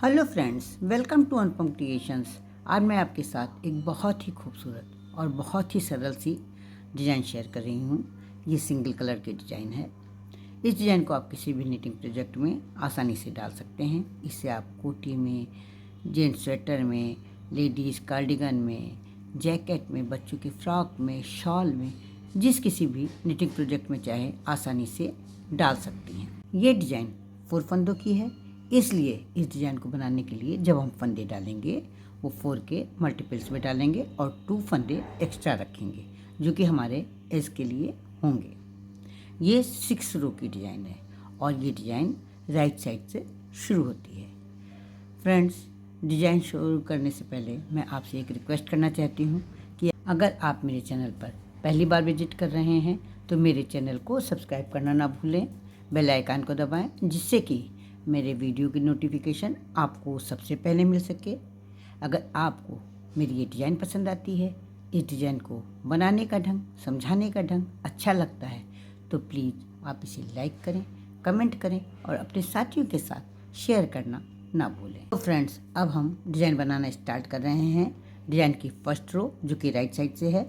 Hello friends, welcome to Anupam creations. आज मैं आपके साथ एक बहुत ही खूबसूरत और बहुत ही सरल सी डिज़ाइन शेयर कर रही हूँ। ये सिंगल कलर की डिज़ाइन है। इस डिज़ाइन को आप किसी भी निटिंग प्रोजेक्ट में आसानी से डाल सकते हैं। इससे आप कोटी में, जेंट्स स्वेटर में, लेडीज़ कार्डिगन में, जैकेट में, बच्चों की फ्रॉक में, शॉल में, जिस किसी भी निटिंग प्रोजेक्ट में चाहे आसानी से डाल सकती हैं। ये डिज़ाइन 4 फंदों की है, इसलिए इस डिज़ाइन को बनाने के लिए जब हम फंदे डालेंगे वो 4 के मल्टीपल्स में डालेंगे और 2 फंदे एक्स्ट्रा रखेंगे जो कि हमारे एज के लिए होंगे। ये 6 रो की डिज़ाइन है और ये डिज़ाइन राइट साइड से शुरू होती है। फ्रेंड्स, डिज़ाइन शुरू करने से पहले मैं आपसे एक रिक्वेस्ट करना चाहती हूँ कि अगर आप मेरे चैनल पर पहली बार विजिट कर रहे हैं तो मेरे चैनल को सब्सक्राइब करना ना भूलें, बेल आइकन को दबाएं जिससे कि मेरे वीडियो की नोटिफिकेशन आपको सबसे पहले मिल सके। अगर आपको मेरी ये डिज़ाइन पसंद आती है, इस डिज़ाइन को बनाने का ढंग, समझाने का ढंग अच्छा लगता है तो प्लीज़ आप इसे लाइक करें, कमेंट करें और अपने साथियों के साथ शेयर करना ना भूलें। तो फ्रेंड्स, अब हम डिज़ाइन बनाना स्टार्ट कर रहे हैं। डिज़ाइन की फर्स्ट रो जो कि राइट साइड से है,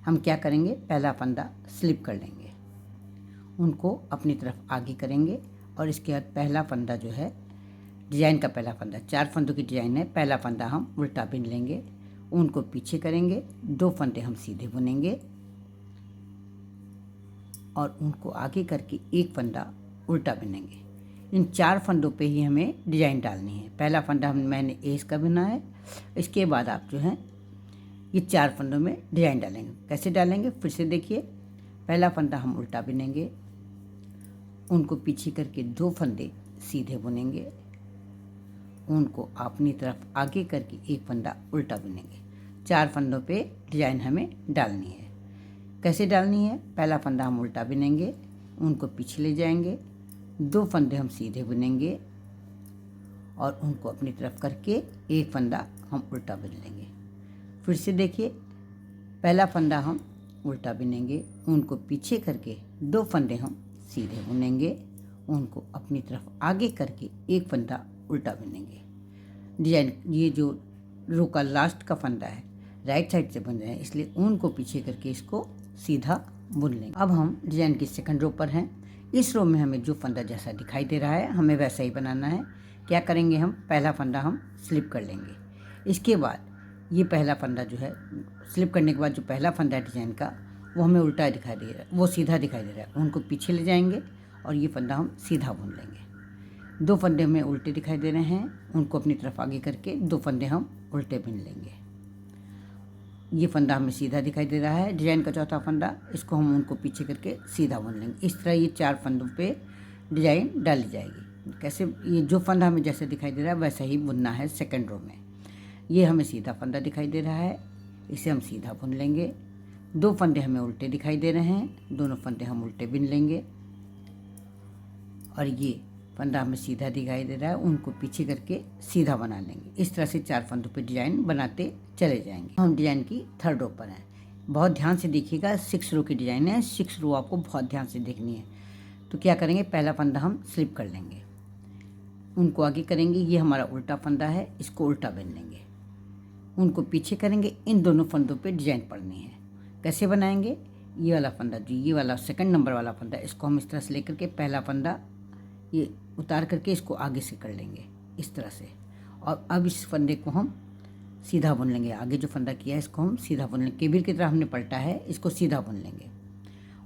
हम क्या करेंगे, पहला फंदा स्लिप कर लेंगे, उनको अपनी तरफ आगे करेंगे और इसके बाद पहला फंदा जो है, डिज़ाइन का पहला फंदा, 4 फंदों की डिज़ाइन है, पहला फंदा हम उल्टा बिन लेंगे, उनको पीछे करेंगे, 2 फंदे हम सीधे बुनेंगे और उनको आगे करके एक फंदा उल्टा बिनेंगे। इन 4 फंदों पे ही हमें डिज़ाइन डालनी है। पहला फंदा मैंने एस का बिना है, इसके बाद आप जो है ये 4 फंदों में डिज़ाइन डालेंगे। कैसे डालेंगे फिर से देखिए, पहला फंदा हम उल्टा बिनेंगे, उनको पीछे करके 2 फंदे सीधे बुनेंगे, उनको अपनी तरफ आगे करके एक फंदा उल्टा बुनेंगे। 4 फंदों पे डिज़ाइन हमें डालनी है। कैसे डालनी है, पहला फंदा हम उल्टा बुनेंगे, उनको पीछे ले जाएंगे, 2 फंदे हम सीधे बुनेंगे और उनको अपनी तरफ करके एक फंदा हम उल्टा बुन लेंगे। फिर से देखिए, पहला फंदा हम उल्टा बुनेंगे, उनको पीछे करके 2 फंदे हम सीधे बुनेंगे, उनको अपनी तरफ आगे करके एक फंदा उल्टा बुनेंगे। डिज़ाइन ये जो रो का लास्ट का फंदा है राइट साइड से बुन रहे हैं, इसलिए ऊन को पीछे करके इसको सीधा बुन लेंगे। अब हम डिज़ाइन की सेकंड रो पर हैं। इस रो में हमें जो फंदा जैसा दिखाई दे रहा है हमें वैसा ही बनाना है। क्या करेंगे, हम पहला फंदा हम स्लिप कर लेंगे। इसके बाद ये पहला फंदा जो है, स्लिप करने के बाद जो पहला फंदा है डिज़ाइन का, वो हमें उल्टा दिखाई दे रहा है, वो सीधा दिखाई दे रहा है, उनको पीछे ले जाएंगे और ये फंदा हम सीधा बुन लेंगे। 2 फंदे हमें उल्टे दिखाई दे रहे हैं, उनको अपनी तरफ आगे करके 2 फंदे हम उल्टे बुन लेंगे। ये फंदा हमें सीधा दिखाई दे रहा है, डिज़ाइन का चौथा फंदा, इसको हम उनको पीछे करके सीधा बुन लेंगे। इस तरह ये 4 फंदों पे डिज़ाइन डाली जाएगी। कैसे, ये जो फंदा हमें जैसे दिखाई दे रहा है वैसा ही बुनना है सेकेंड रो में। ये हमें सीधा फंदा दिखाई दे रहा है, इसे हम सीधा बुन लेंगे। 2 फंदे हमें उल्टे दिखाई दे रहे हैं, दोनों फंदे हम उल्टे बिन लेंगे और ये फंदा हमें सीधा दिखाई दे रहा है, उनको पीछे करके सीधा बना लेंगे। इस तरह से 4 फंदों पे डिज़ाइन बनाते चले जाएंगे। हम डिज़ाइन की थर्ड रो पर हैं, बहुत ध्यान से देखिएगा। 6 रो की डिज़ाइन है, 6 रो आपको बहुत ध्यान से देखनी है। तो क्या करेंगे, पहला फंदा हम स्लिप कर लेंगे, उनको आगे करेंगे, ये हमारा उल्टा फंदा है, इसको उल्टा बिन लेंगे, उनको पीछे करेंगे। इन दोनों फंदों पे डिज़ाइन पड़नी है। कैसे बनाएंगे, ये वाला फंदा जो ये वाला सेकंड नंबर वाला फंदा, इसको हम इस तरह से लेकर के पहला फंदा ये उतार करके इसको आगे से कर लेंगे इस तरह से, और अब इस फंदे को हम सीधा बुन लेंगे। आगे जो फंदा किया है इसको हम सीधा बुन लेंगे, केबिल की तरह हमने पलटा है, इसको सीधा बुन लेंगे,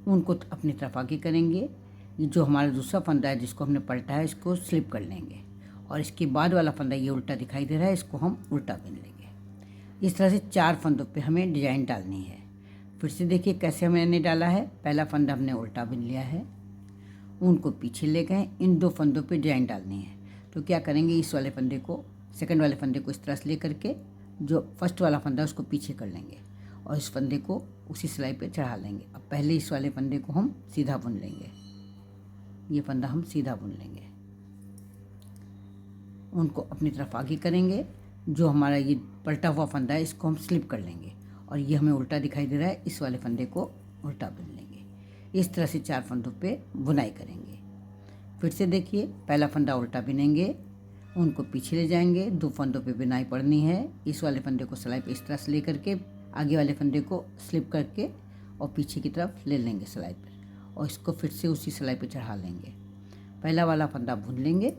उनको अपनी तरफ आगे करेंगे। ये जो हमारा दूसरा फंदा है जिसको हमने पलटा है इसको स्लिप कर लेंगे और इसके बाद वाला फंदा ये उल्टा दिखाई दे रहा है, इसको हम उल्टा बुन लेंगे। इस तरह से 4 फंदों पे हमें डिज़ाइन डालनी है। फिर से देखिए कैसे हमने डाला है, पहला फंदा हमने उल्टा बुन लिया है, उनको पीछे ले गए, इन 2 फंदों पे डिज़ाइन डालनी है। तो क्या करेंगे, इस वाले फंदे को, सेकंड वाले फंदे को इस तरह से ले करके जो फर्स्ट वाला फंदा है उसको पीछे कर लेंगे और इस फंदे को उसी सिलाई पे चढ़ा लेंगे। अब पहले इस वाले फंदे को हम सीधा बुन लेंगे, ये फंदा हम सीधा बुन लेंगे, उनको अपनी तरफ आगे करेंगे। जो हमारा ये पलटा हुआ फंदा है इसको हम स्लिप कर लेंगे और ये हमें उल्टा दिखाई दे रहा है, इस वाले फंदे को उल्टा बुन लेंगे। इस तरह से 4 फंदों पे बुनाई करेंगे। फिर से देखिए, पहला फंदा उल्टा बिनेंगे, उनको पीछे ले जाएंगे, 2 फंदों पे बुनाई पड़नी है। इस वाले फंदे को सिलाई पे इस तरह से ले करके आगे वाले फंदे को स्लिप करके और पीछे की तरफ ले लेंगे सिलाई पर, और इसको फिर से उसी सिलाई पे चढ़ा लेंगे। पहला वाला फंदा बुन लेंगे,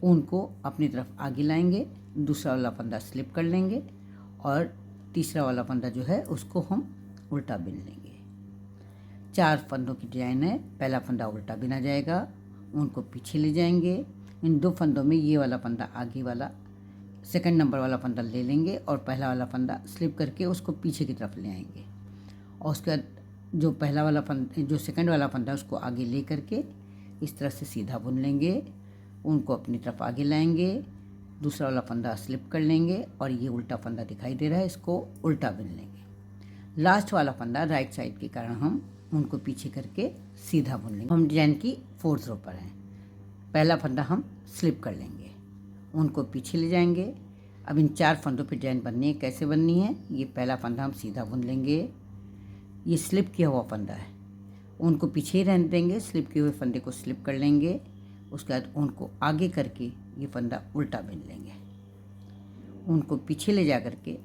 ऊन को अपनी तरफ आगे लाएंगे, दूसरा वाला फंदा स्लिप कर लेंगे और तीसरा वाला फंदा जो है उसको हम उल्टा बिन लेंगे। 4 फंदों की डिजाइन है। पहला फंदा उल्टा बिना जाएगा, ऊन को पीछे ले जाएंगे। इन 2 फंदों में ये वाला फंदा आगे वाला सेकंड नंबर वाला फंदा ले लेंगे और पहला वाला फंदा स्लिप करके उसको पीछे की तरफ ले आएंगे, और उसके बाद जो पहला वाला फंदा जो सेकंड वाला फंदा है उसको आगे ले करके इस तरह से सीधा बुन लेंगे। उनको अपनी तरफ आगे लाएंगे, दूसरा वाला फंदा स्लिप कर लेंगे और ये उल्टा फंदा दिखाई दे रहा है, इसको उल्टा बुन लेंगे। लास्ट वाला फंदा राइट साइड के कारण हम उनको पीछे करके सीधा बुन लेंगे। हम डिजाइन की 4th रो पर हैं। पहला फंदा हम स्लिप कर लेंगे, उनको पीछे ले जाएंगे। अब इन 4 फंदों पे डिजाइन बननी है। कैसे बननी है? ये पहला फंदा हम सीधा बुन लेंगे, ये स्लिप किया हुआ फंदा है, उनको पीछे ही रहने देंगे, स्लिप किए हुए फंदे को स्लिप कर लेंगे। उसके बाद उनको आगे करके ये फंदा उल्टा बिन लेंगे, उनको पीछे ले जा करके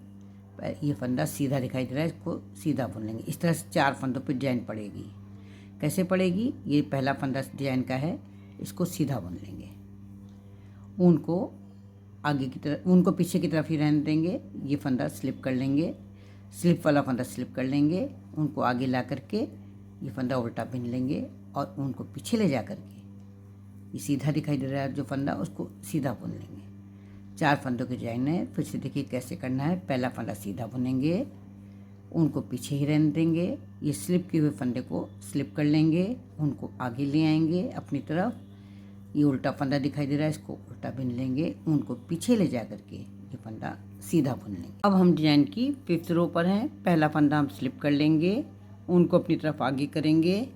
ये फंदा सीधा दिखाई दे रहा है, इसको सीधा बुन लेंगे। इस तरह से 4 फंदों पे डिजाइन पड़ेगी। कैसे पड़ेगी? ये पहला फंदा डिजाइन का है, इसको सीधा बुन लेंगे, उनको आगे की तरफ उनको पीछे की तरफ ही रहने देंगे। ये फंदा स्लिप कर लेंगे, स्लिप वाला फंदा स्लिप कर लेंगे, उनको आगे ला करके ये फंदा उल्टा बिन लेंगे और उनको पीछे ले जा करके ये सीधा दिखाई दे रहा है जो फंदा, उसको सीधा बुन लेंगे। 4 फंदों की डिजाइन है। फिर से देखिए कैसे करना है। पहला फंदा सीधा बुनेंगे, उनको पीछे ही रहने देंगे, ये स्लिप किए हुए फंदे को स्लिप कर लेंगे, उनको आगे ले आएंगे अपनी तरफ। ये उल्टा फंदा दिखाई दे रहा है, इसको उल्टा बुन लेंगे, उनको पीछे ले जा करके ये फंदा सीधा बुन लेंगे। अब हम डिजाइन की 5th रो पर हैं। पहला फंदा हम स्लिप कर लेंगे, उनको अपनी तरफ आगे करेंगे,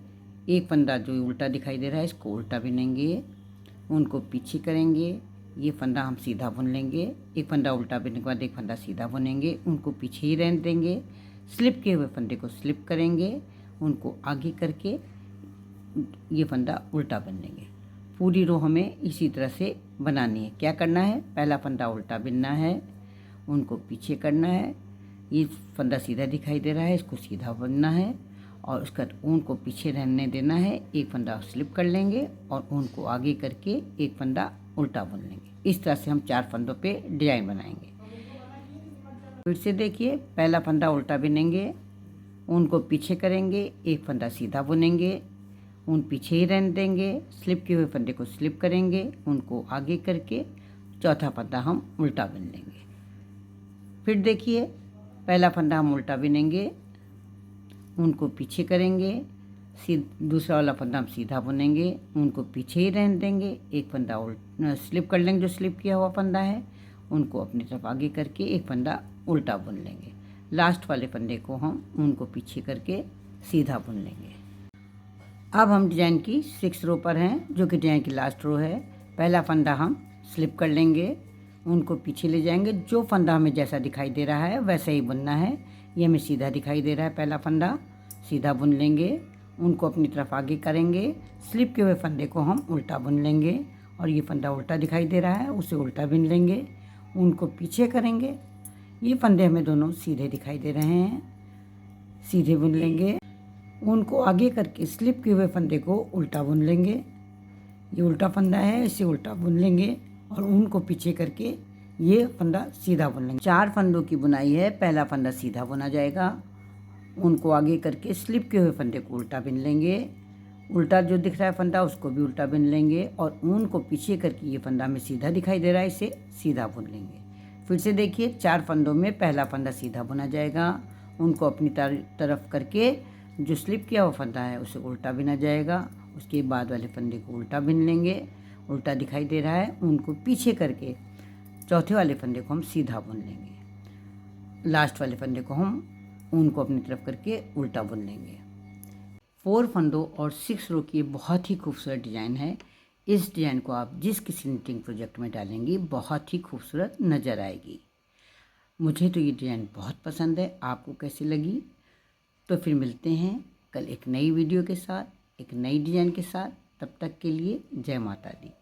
एक फंदा जो उल्टा दिखाई दे रहा है इसको उल्टा बुनेंगे, उनको पीछे करेंगे, ये फंदा हम सीधा बुन लेंगे। एक फंदा उल्टा बुनने के बाद एक फंदा सीधा बुनेंगे, उनको पीछे ही रहने देंगे, स्लिप किए हुए फंदे को स्लिप करेंगे, उनको आगे करके ये फंदा उल्टा बुन लेंगे। पूरी रो हमें इसी तरह से बनानी है। क्या करना है? पहला फंदा उल्टा बुनना है, उनको पीछे करना है, ये फंदा सीधा दिखाई दे रहा है, इसको सीधा बुनना है और उसका ऊन को पीछे रहने देना है। एक फंदा स्लिप कर लेंगे और ऊन को आगे करके एक फंदा उल्टा बुन लेंगे। इस तरह से हम 4 फंदों पे डिजाइन बनाएंगे। फिर से देखिए, पहला फंदा उल्टा बुनेंगे, ऊन को पीछे करेंगे, एक फंदा सीधा बुनेंगे, ऊन पीछे ही रहने देंगे, स्लिप किए हुए फंदे को स्लिप करेंगे, उनको आगे करके चौथा फंदा हम उल्टा बुन लेंगे। फिर देखिए, पहला फंदा हम उल्टा बुनेंगे, उनको पीछे करेंगे, दूसरा वाला फंदा हम सीधा बुनेंगे, उनको पीछे ही रहने देंगे, एक फंदा स्लिप कर लेंगे जो स्लिप किया हुआ फंदा है, उनको अपनी तरफ आगे करके एक फंदा उल्टा बुन लेंगे। लास्ट वाले फंदे को हम उनको पीछे करके सीधा बुन लेंगे। अब हम डिजाइन की 6th रो पर हैं, जो कि डिजाइन की लास्ट रो है। पहला फंदा हम स्लिप कर लेंगे, उनको पीछे ले जाएंगे, जो फंदा हमें जैसा दिखाई दे रहा है वैसे ही बुनना है। ये हमें सीधा दिखाई दे रहा है, पहला फंदा सीधा बुन लेंगे, उनको अपनी तरफ आगे करेंगे, स्लिप किए हुए फंदे को हम उल्टा बुन लेंगे और ये फंदा उल्टा दिखाई दे रहा है, उसे उल्टा बुन लेंगे, उनको पीछे करेंगे, ये फंदे हमें दोनों सीधे दिखाई दे रहे हैं, सीधे बुन लेंगे, उनको आगे करके स्लिप किए हुए फंदे को उल्टा बुन लेंगे, ये उल्टा फंदा है इसे उल्टा बुन लेंगे और उनको पीछे करके ये फंदा सीधा बुन लेंगे। 4 फंदों की बुनाई है। पहला फंदा सीधा बुना जाएगा, उनको आगे करके स्लिप किए हुए फंदे को उल्टा बुन लेंगे, उल्टा जो दिख रहा है फंदा उसको भी उल्टा बुन लेंगे और ऊन को पीछे करके ये फंदा हमें सीधा दिखाई दे रहा है, इसे सीधा बुन लेंगे। फिर से देखिए, 4 फंदों में पहला फंदा सीधा बुना जाएगा, उनको अपनी तरफ करके जो स्लिप किया हुआ फंदा है उसे उल्टा बुना जाएगा, उसके बाद वाले फंदे को उल्टा बुन लेंगे, उल्टा दिखाई दे रहा है, उनको पीछे करके चौथे वाले फंदे को हम सीधा बुन लेंगे, लास्ट वाले फंदे को हम ऊन को अपनी तरफ करके उल्टा बुन लेंगे। 4 फंदों और 6 रो की बहुत ही खूबसूरत डिज़ाइन है। इस डिज़ाइन को आप जिस किसी निटिंग प्रोजेक्ट में डालेंगी बहुत ही खूबसूरत नज़र आएगी। मुझे तो ये डिज़ाइन बहुत पसंद है, आपको कैसी लगी? तो फिर मिलते हैं कल एक नई वीडियो के साथ, एक नई डिज़ाइन के साथ। तब तक के लिए जय माता दी।